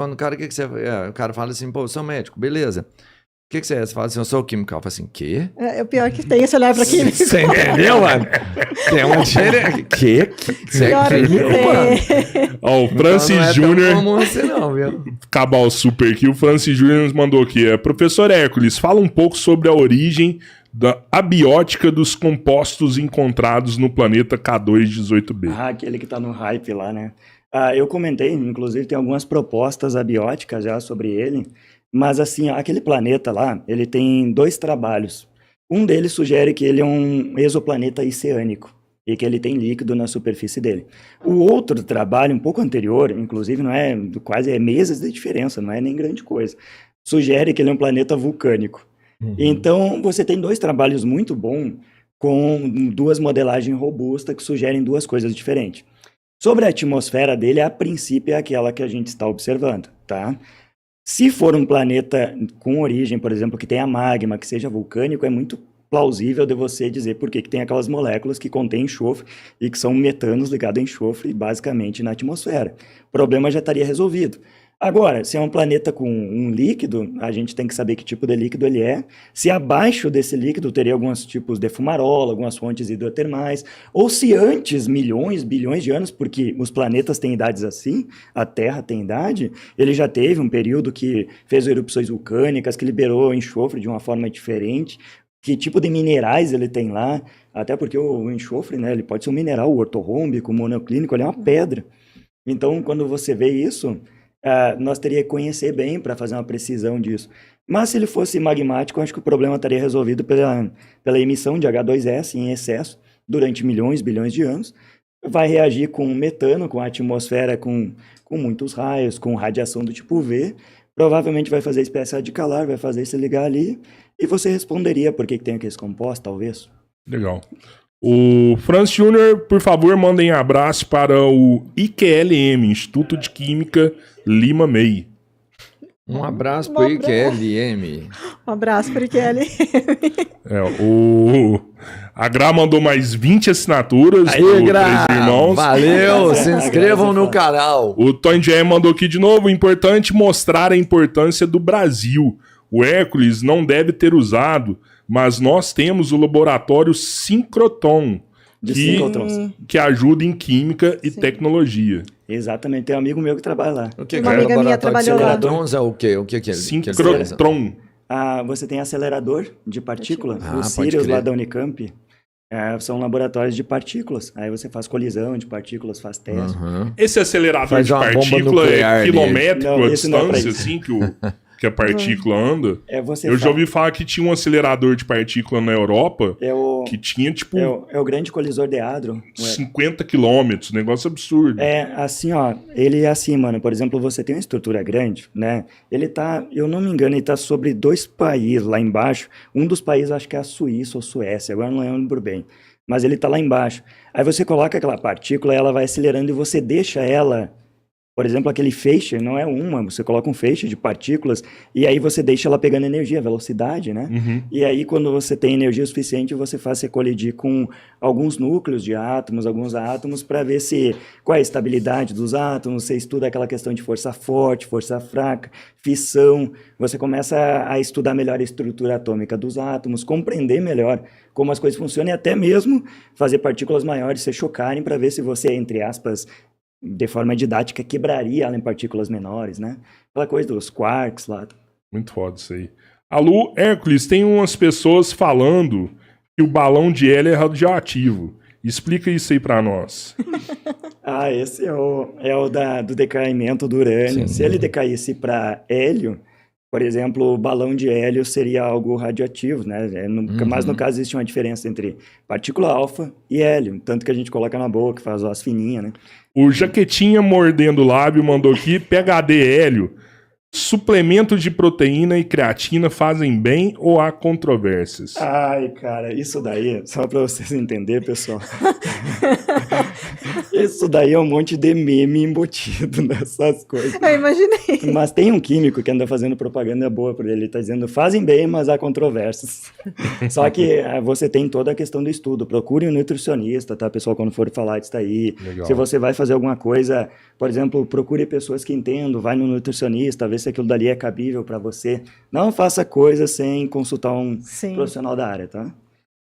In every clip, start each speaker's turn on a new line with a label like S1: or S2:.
S1: Quando o cara, o cara fala assim, pô, eu sou médico, beleza. O que você é? Você fala assim, eu sou químico. Eu falo assim, quê?
S2: É o pior que tem, você olhar pra químico.
S1: Você entendeu, mano? Tem uma diferença. Que? Você é químico, mano?
S3: Ó, o Francis
S1: Então,
S3: Júnior...
S1: Não é assim não, viu?
S3: Acabar o super aqui, o Francis Júnior nos mandou aqui. Professor Hércules, fala um pouco sobre a origem da abiótica dos compostos encontrados no planeta K2-18b.
S4: Aquele que tá no hype lá, né? Eu comentei, inclusive tem algumas propostas abióticas já sobre ele, mas assim, aquele planeta lá, ele tem 2 trabalhos. Um deles sugere que ele é um exoplaneta oceânico e que ele tem líquido na superfície dele. O outro trabalho, um pouco anterior, inclusive não é quase meses de diferença, não é nem grande coisa, sugere que ele é um planeta vulcânico. Então, você tem 2 trabalhos muito bons com 2 modelagens robustas que sugerem 2 coisas diferentes. Sobre a atmosfera dele, a princípio é aquela que a gente está observando, tá? Se for um planeta com origem, por exemplo, que tenha magma, que seja vulcânico, é muito plausível de você dizer por que tem aquelas moléculas que contêm enxofre e que são metanos ligados a enxofre, basicamente, na atmosfera. O problema já estaria resolvido. Agora, se é um planeta com um líquido, a gente tem que saber que tipo de líquido ele é. Se abaixo desse líquido teria alguns tipos de fumarola, algumas fontes hidrotermais, ou se antes, milhões, bilhões de anos, porque os planetas têm idades assim, a Terra tem idade, ele já teve um período que fez erupções vulcânicas, que liberou enxofre de uma forma diferente, que tipo de minerais ele tem lá, até porque o enxofre, né, ele pode ser um mineral ortorrômbico, monoclínico, ele é uma pedra. Então, quando você vê isso... nós teríamos que conhecer bem para fazer uma precisão disso. Mas se ele fosse magmático, acho que o problema estaria resolvido pela emissão de H2S em excesso durante milhões, bilhões de anos. Vai reagir com metano, com a atmosfera, com muitos raios, com radiação do tipo V. Provavelmente vai fazer espécie radicalar, vai fazer se ligar ali. E você responderia por que tem aqueles compostos, talvez.
S3: Legal. O Francis Júnior, por favor, mandem abraço para o IQLM, Instituto de Química Lima MEI.
S1: Um abraço pro IQLM.
S2: Um abraço pro IQLM.
S3: A Gra mandou mais 20 assinaturas.
S1: Aí, Gra,
S3: Três Irmãos.
S1: valeu, se inscrevam no canal.
S3: O Tony J mandou aqui de novo. Importante mostrar a importância do Brasil. O Hércules não deve ter usado, mas nós temos o laboratório Synchrotron, que ajuda em química e tecnologia.
S4: Exatamente, tem um amigo meu que trabalha lá.
S1: O que é
S2: Uma amiga minha trabalhou lá.
S1: é o quê? O que é ele?
S3: Synchrotron.
S4: Você tem acelerador de partícula,
S1: Ah,
S4: os
S1: pode
S4: Sirius
S1: crer.
S4: lá da Unicamp. São laboratórios de partículas. Aí você faz colisão de partículas, faz teste.
S3: Esse acelerador
S1: Faz
S3: de
S1: uma bomba
S3: partícula
S1: nuclear
S3: é quilométrico
S4: Não,
S3: a
S4: esse não é pra
S3: distância,
S4: isso.
S3: assim, que a partícula anda?
S4: Você
S3: Eu já ouvi falar que tinha um acelerador de partícula na Europa que tinha, tipo,
S4: é o grande colisor de hadron.
S3: 50 quilômetros, negócio absurdo.
S4: Assim, ó, ele é assim, mano, por exemplo, você tem uma estrutura grande, né, ele tá, eu não me engano, ele tá sobre 2 países lá embaixo, um dos países acho que é a Suíça ou Suécia, agora não lembro bem, mas ele tá lá embaixo, aí você coloca aquela partícula, ela vai acelerando e você deixa ela, por exemplo, aquele feixe, não é você coloca um feixe de partículas e aí você deixa ela pegando energia, velocidade, né? E aí quando você tem energia suficiente, você faz você colidir com alguns núcleos de átomos, alguns átomos, para ver qual é a estabilidade dos átomos, você estuda aquela questão de força forte, força fraca, fissão, você começa a estudar melhor a estrutura atômica dos átomos, compreender melhor como as coisas funcionam e até mesmo fazer partículas maiores se chocarem para ver se você, entre aspas, de forma didática, quebraria ela em partículas menores, né? Aquela coisa dos quarks lá.
S3: Muito foda isso aí. Alô, Hércules, tem umas pessoas falando que o balão de hélio é radioativo. Explica isso aí pra nós.
S4: Esse é o do decaimento do urânio. Sim. Se ele decaísse para hélio, por exemplo, o balão de hélio seria algo radioativo, né? Mas no caso existe uma diferença entre partícula alfa e hélio, tanto que a gente coloca na boca, faz as fininhas, né?
S3: O Jaquetinha Mordendo o Lábio mandou aqui, PhD hélio. Suplemento de proteína e creatina fazem bem ou há controvérsias?
S4: Ai, cara, isso daí, só pra vocês entenderem, pessoal. Isso daí é um monte de meme embutido nessas coisas.
S2: Eu imaginei.
S4: Mas tem um químico que anda fazendo propaganda boa por ele. Ele tá dizendo, fazem bem, mas há controvérsias. Só que você tem toda a questão do estudo. Procure um nutricionista, tá, pessoal, quando for falar disso aí.
S3: Legal.
S4: Se você vai fazer alguma coisa, por exemplo, procure pessoas que entendam, vai no nutricionista, vê se aquilo dali é cabível para você. Não faça coisa sem consultar um
S2: Sim.
S4: profissional da área, tá?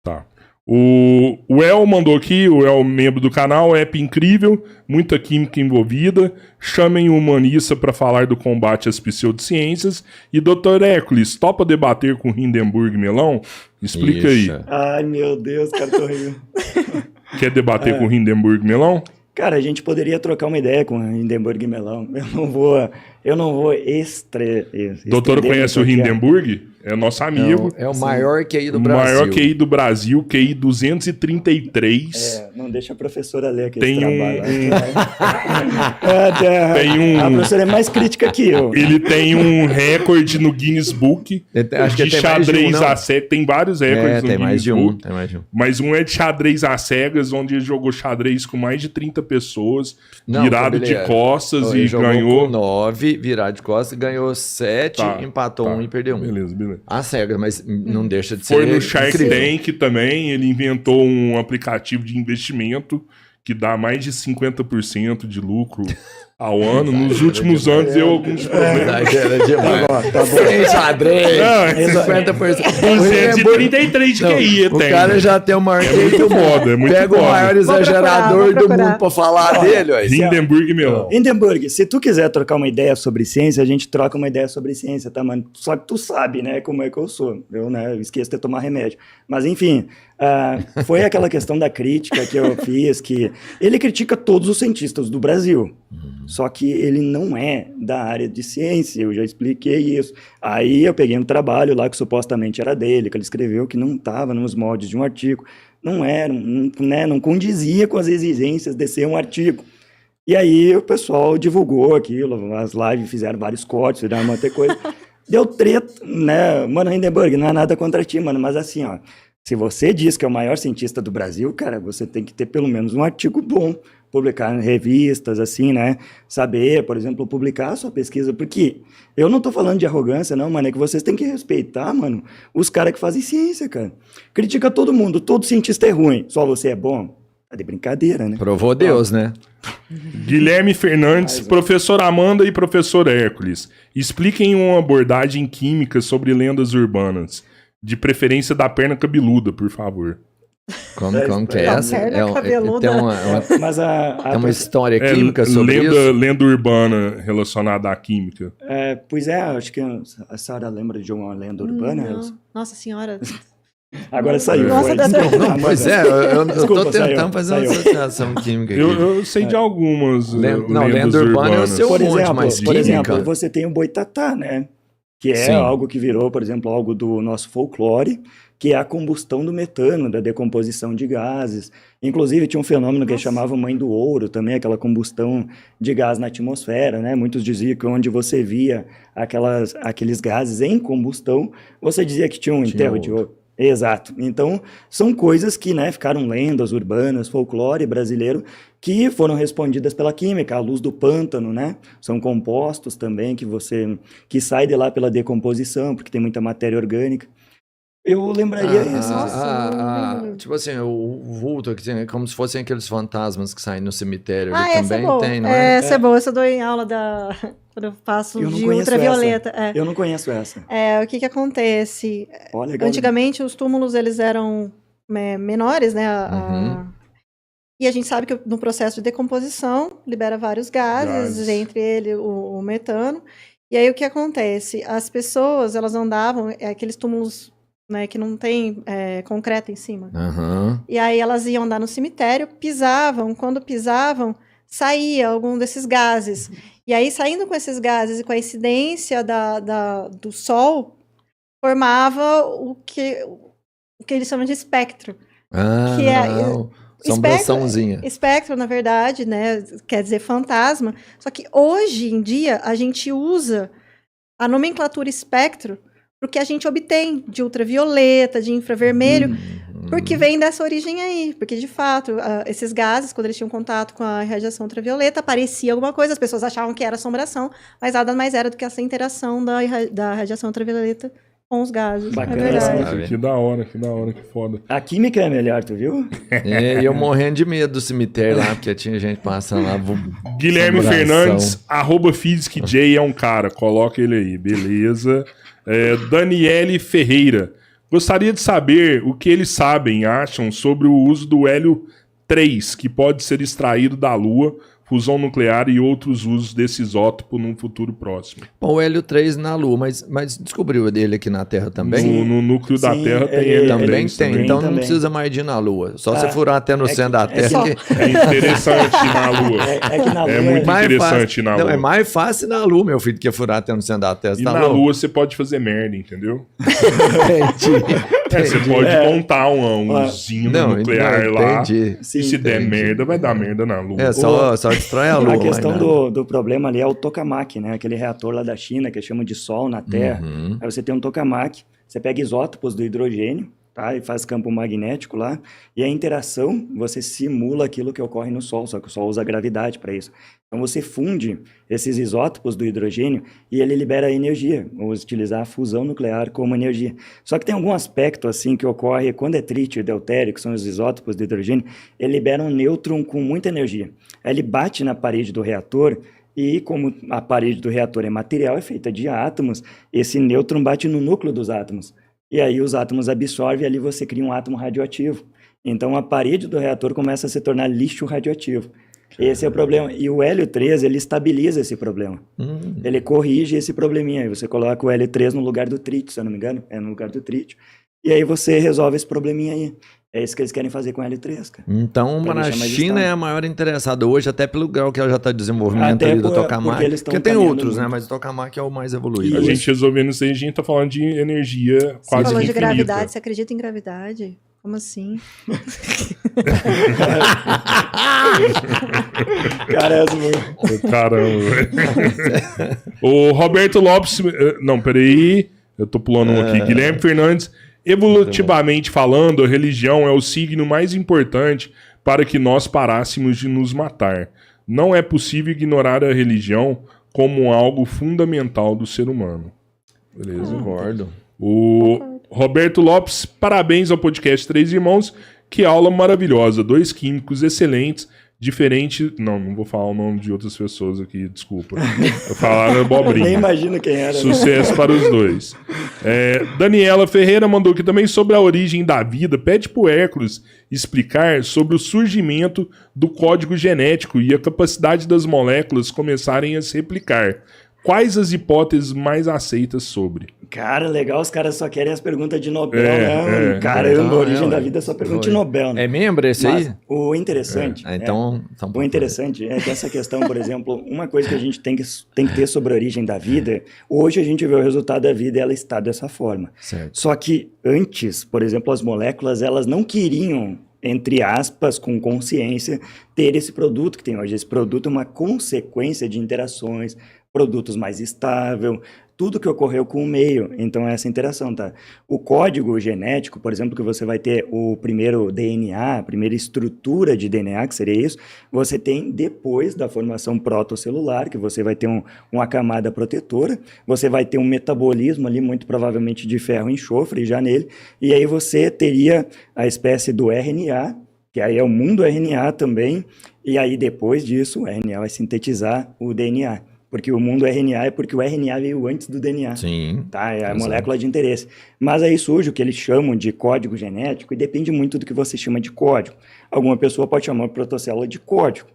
S3: Tá. O El mandou aqui, o El, membro do canal, app incrível, muita química envolvida. Chamem o humanista para falar do combate às pseudociências. E Dr. Hércules, topa debater com Hindenburg Melão? Explica aí.
S1: Ixi.
S4: Ai, meu Deus, cara, tô rindo.
S3: Quer debater com Hindenburg Melão?
S4: Cara, a gente poderia trocar uma ideia com o Hindenburg Melão. Eu não vou
S3: Doutor conhece o Hindenburg? É nosso amigo.
S1: É o maior QI do
S3: O
S1: Brasil.
S3: maior QI do Brasil, QI 233.
S4: Não deixa a professora ler aquele
S3: Tem
S4: trabalho.
S3: Tem um-
S4: A professora é mais crítica que eu.
S3: Ele tem um recorde no Guinness Book
S1: Acho que
S3: de
S1: tem mais de um,
S3: xadrez
S1: não?
S3: a cegas. Tem vários recordes no
S1: tem mais
S3: Guinness
S1: de um.
S3: Book.
S1: Tem mais de um.
S3: Mas um é de xadrez às cegas, onde ele jogou xadrez com mais de 30 pessoas,
S1: Não,
S3: virado
S1: ele
S3: de costas
S1: Ele
S3: e
S1: jogou
S3: ganhou.
S1: com 9, virado de costas, ganhou 7,
S3: Tá,
S1: empatou
S3: tá.
S1: 1 e perdeu 1.
S3: Beleza, beleza.
S1: A cega, mas não deixa de
S3: Foi
S1: ser
S3: no Shark
S1: incrível.
S3: Tank também, ele inventou um aplicativo de investimento que dá mais de 50% de lucro ao ano. Nos últimos anos deu alguns problemas.
S1: Exagera demais.
S4: Tá bom.
S1: Tem xadrez,
S3: Não,
S1: 50%.
S3: 233 de QI
S1: O
S3: tem.
S1: cara já tem o maior
S3: É muito foda, é muito
S1: Pega o
S3: foda.
S1: maior exagerador
S2: vou
S1: do
S2: procurar.
S1: mundo pra falar dele, ó.
S3: Hindenburg Melão.
S4: Hindenburg, se tu quiser trocar uma ideia sobre ciência, a gente troca uma ideia sobre ciência, tá, mano? Só que tu sabe, né, como é que eu sou. Eu, né, esqueço de tomar remédio. Mas, enfim, foi aquela questão da crítica que eu fiz, que ele critica todos os cientistas do Brasil. Só que ele não é da área de ciência, eu já expliquei isso. Aí eu peguei um trabalho lá que supostamente era dele, que ele escreveu que não estava nos moldes de um artigo. Não era, não condizia com as exigências de ser um artigo. E aí o pessoal divulgou aquilo, as lives fizeram vários cortes, fizeram uma outra coisa. Deu treta, né? Mano, Hindenburg, não é nada contra ti, mano, mas assim, ó, se você diz que é o maior cientista do Brasil, cara, você tem que ter pelo menos um artigo bom, publicar em revistas, assim, né? Saber, por exemplo, publicar a sua pesquisa, porque eu não tô falando de arrogância, não, mano, é que vocês têm que respeitar, mano, os caras que fazem ciência, cara. Critica todo mundo, todo cientista é ruim, só você é bom. Tá de brincadeira, né?
S1: Provou Deus, né?
S3: Guilherme Fernandes, professor Amanda e professor Hércules. Expliquem uma abordagem química sobre lendas urbanas. De preferência da perna cabeluda, por favor.
S1: Como que é
S2: Da
S1: essa?
S2: perna cabeluda.
S1: Tem uma
S4: Mas
S1: tem uma história química sobre
S3: lenda,
S1: isso?
S3: lenda urbana relacionada à química.
S4: Pois é, acho que a senhora lembra de uma lenda urbana?
S2: Não. Nossa senhora.
S4: Agora saiu.
S2: Nossa,
S4: foi.
S2: doutor.
S1: Não, pois é, eu
S4: Desculpa,
S1: tô tentando
S4: saiu,
S1: fazer uma
S4: saiu.
S1: associação química aqui.
S3: Eu sei de algumas
S1: Não,
S3: lendas
S1: lenda urbana é o
S3: urbanas.
S1: seu-
S4: Por
S1: um monte
S4: exemplo,
S1: mais
S4: por exemplo,
S1: química.
S4: você tem o boitatá, né? Que é
S1: Sim.
S4: algo que virou, por exemplo, algo do nosso folclore, que é a combustão do metano, da decomposição de gases. Inclusive, tinha um fenômeno que
S2: Nossa.
S4: chamava Mãe do Ouro, também aquela combustão de gás na atmosfera, né? Muitos diziam que onde você via aqueles gases em combustão, você dizia que tinha um
S1: Tinha
S4: enterro de ouro. Exato. Então, são coisas que, né, ficaram lendas urbanas, folclore brasileiro, que foram respondidas pela química, a luz do pântano, né? São compostos também que sai de lá pela decomposição, porque tem muita matéria orgânica. Eu lembraria isso.
S1: Tipo assim, o vulto, aqui, é como se fossem aqueles fantasmas que saem no cemitério.
S2: Ah,
S1: Ele
S2: essa é
S1: também
S2: boa.
S1: tem, não é?
S2: Essa é boa. Essa eu dou em aula quando eu faço
S4: Eu não
S2: de
S4: conheço
S2: ultravioleta.
S4: Eu não conheço essa.
S2: O que acontece?
S4: Ó, legal.
S2: Antigamente, os túmulos, eles eram menores, né?
S1: Uhum.
S2: E a gente sabe que no processo de decomposição, libera vários gases. Entre ele o metano. E aí, o que acontece? As pessoas, elas andavam, aqueles túmulos, né, que não tem concreto em cima.
S1: Aham.
S2: E aí elas iam andar no cemitério, pisavam, quando pisavam, saía algum desses gases. E aí, saindo com esses gases e com a incidência do sol, formava o que eles chamam de espectro.
S1: Ah,
S2: Que é-
S1: não. Assombraçãozinha.
S2: Espectro, na verdade, né, quer dizer fantasma. Só que hoje em dia a gente usa a nomenclatura espectro para o que a gente obtém de ultravioleta, de infravermelho, porque vem dessa origem aí. Porque, de fato, esses gases, quando eles tinham contato com a radiação ultravioleta, aparecia alguma coisa, as pessoas achavam que era assombração, mas nada mais era do que essa interação da radiação ultravioleta com os gases.
S4: Bacana,
S2: é verdade.
S1: sabe?
S3: Que da hora, que foda.
S4: A química é melhor, tu viu?
S1: E eu morrendo de medo do cemitério lá, porque tinha gente passando lá.
S3: Guilherme
S1: assombração.
S3: Fernandes, @PhysicJ é um cara, coloca ele aí, beleza. Daniele Ferreira, gostaria de saber o que eles acham sobre o uso do hélio 3, que pode ser extraído da Lua, fusão nuclear e outros usos desse isótopo num futuro próximo.
S1: Bom, o hélio 3 na Lua, mas descobriu dele aqui na Terra também?
S3: No núcleo da
S4: Sim,
S3: Terra tem
S4: ele
S3: ele
S1: Também
S3: três
S1: tem, então não
S4: também.
S1: precisa mais de ir na Lua. Só você furar até no centro da Terra.
S2: só.
S1: que
S3: É interessante ir na Lua.
S4: É que na Lua
S3: É muito
S1: mais
S3: interessante
S1: fácil.
S3: ir na
S1: Não,
S3: Lua.
S1: é mais fácil ir na Lua, meu filho, do que furar até no centro da Terra. Você
S3: E
S1: tá
S3: na
S1: louco?
S3: Lua você pode fazer merda, entendeu?
S1: Entendi.
S3: Você pode montar um usina
S1: Não,
S3: nuclear lá.
S1: entendi.
S3: E se der merda, vai dar merda na Lua.
S1: Só destrói a Lua.
S4: A questão
S1: mas não.
S4: do problema ali é o tokamak, né? Aquele reator lá da China que chama de Sol na Terra.
S1: Uhum.
S4: Aí você tem um tokamak, você pega isótopos do hidrogênio, tá? E faz campo magnético lá. E a interação, você simula aquilo que ocorre no Sol, só que o Sol usa gravidade para isso. Então você funde esses isótopos do hidrogênio e ele libera energia, ou utilizar a fusão nuclear como energia. Só que tem algum aspecto assim que ocorre quando é trítio e deutério, que são os isótopos do hidrogênio, ele libera um nêutron com muita energia. Aí ele bate na parede do reator e como a parede do reator é material, é feita de átomos, esse nêutron bate no núcleo dos átomos. E aí os átomos absorvem e ali você cria um átomo radioativo. Então a parede do reator começa a se tornar lixo radioativo. Esse é o problema. E o hélio 3, ele estabiliza esse problema. Ele corrige esse probleminha. Aí você coloca o hélio 3 no lugar do trítio, se eu não me engano. É no lugar do trítio. E aí você resolve esse probleminha aí. É isso que eles querem fazer com o hélio 3, cara.
S1: Então,
S4: Pra
S1: a
S4: deixar mais
S1: China
S4: estável.
S1: é a maior interessada hoje, até pelo grau que ela já está em desenvolvimento
S4: Até
S1: ali do
S4: porque
S1: tokamak.
S4: eles tão
S1: Porque tem
S4: caminhando
S1: outros, né?
S4: muito.
S1: Mas o tokamak é o mais evoluído.
S3: A
S4: Isso.
S3: gente resolvendo isso aí, a gente tá falando de energia
S2: Você
S3: quase
S2: falou de
S3: infinita.
S2: gravidade, você acredita em gravidade? Como assim?
S3: Caramba, velho. O Roberto Lopes... Não, peraí. Eu tô pulando um aqui. Guilherme Fernandes. Evolutivamente falando, a religião é o signo mais importante para que nós parássemos de nos matar. Não é possível ignorar a religião como algo fundamental do ser humano. Beleza?
S1: Concordo.
S3: O Roberto Lopes, parabéns ao podcast Três Irmãos. Que aula maravilhosa. 2 químicos excelentes, diferente... Não vou falar o nome de outras pessoas aqui, desculpa. Eu falar abobrinha.
S4: Nem imagino quem era. né?
S3: Sucesso para os dois. Daniela Ferreira mandou aqui também sobre a origem da vida. Pede pro Hércules explicar sobre o surgimento do código genético e a capacidade das moléculas começarem a se replicar. Quais as hipóteses mais aceitas sobre?
S4: Cara, legal, os caras só querem as perguntas de Nobel, né? Caramba,
S1: Então,
S4: a origem da
S1: ué.
S4: vida é só pergunta de Nobel, né?
S1: É membro esse
S4: Mas
S1: aí?
S4: o interessante...
S1: Então
S4: O interessante é que essa questão, por exemplo, uma coisa que a gente tem que ter sobre a origem da vida, hoje a gente vê o resultado da vida e ela está dessa forma.
S1: Certo.
S4: Só que antes, por exemplo, as moléculas, elas não queriam, entre aspas, com consciência, ter esse produto que tem hoje. Esse produto é uma consequência de interações, produtos mais estável, tudo que ocorreu com o meio. Então, essa interação, tá? O código genético, por exemplo, que você vai ter o primeiro DNA, a primeira estrutura de DNA, que seria isso, você tem depois da formação protocelular, que você vai ter uma camada protetora, você vai ter um metabolismo ali, muito provavelmente de ferro e enxofre já nele, e aí você teria a espécie do RNA, que aí é o mundo RNA também, e aí depois disso o RNA vai sintetizar o DNA. Porque o mundo RNA é porque o RNA veio antes do DNA.
S1: Sim.
S4: Tá? É a
S1: Exato.
S4: molécula de interesse. Mas aí surge o que eles chamam de código genético e depende muito do que você chama de código. Alguma pessoa pode chamar a protocélula de código.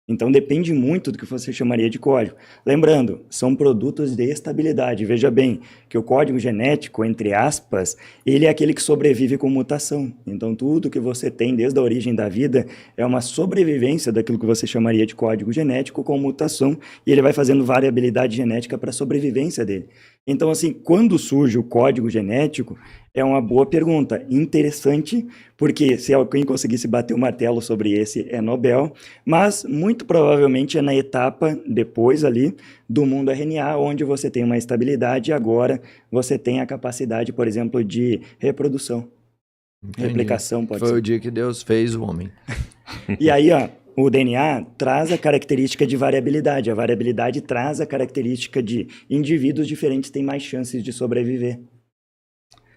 S4: Então depende muito do que você chamaria de código. Lembrando, são produtos de estabilidade. Veja bem que o código genético, entre aspas, ele é aquele que sobrevive com mutação. Então tudo que você tem desde a origem da vida é uma sobrevivência daquilo que você chamaria de código genético com mutação e ele vai fazendo variabilidade genética para a sobrevivência dele. Então, assim, quando surge o código genético, É uma boa pergunta, interessante, porque se alguém conseguisse bater o martelo sobre esse, é Nobel, mas muito provavelmente é na etapa depois ali do mundo RNA, onde você tem uma estabilidade e agora você tem a capacidade, por exemplo, de reprodução.
S1: Entendi.
S4: Replicação, pode
S1: Foi
S4: ser.
S1: o dia que Deus fez o homem.
S4: E aí, ó, o DNA traz a característica de variabilidade. A variabilidade traz a característica de indivíduos diferentes têm mais chances de sobreviver.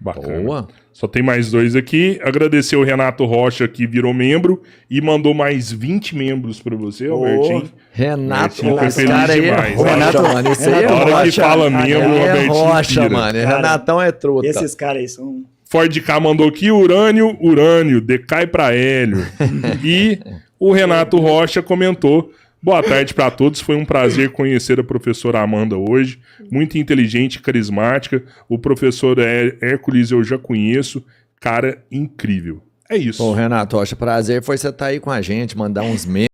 S3: Bacana.
S1: Boa.
S3: Só tem mais 2 aqui. Agradecer o Renato Rocha, que virou membro e mandou mais 20 membros pra você, Albertinho.
S1: Renato,
S3: Martinho,
S1: esse
S3: foi feliz
S1: cara aí é
S3: demais.
S1: Rocha,
S4: Renato-
S1: mano. Esse aí é
S4: Renato
S3: Na hora que
S1: Rocha.
S3: fala membro, o
S1: É
S3: Albertinho
S1: Rocha,
S3: pira.
S1: mano.
S4: Cara,
S1: Renatão é truta.
S4: Esses caras aí são...
S3: Ford K mandou aqui, urânio, decai pra hélio. E o Renato Rocha comentou, boa tarde pra todos, foi um prazer conhecer a professora Amanda hoje, muito inteligente e carismática, o professor Hércules eu já conheço, cara incrível. É isso.
S1: Pô, Renato Rocha, prazer foi você estar aí com a gente, mandar uns memes.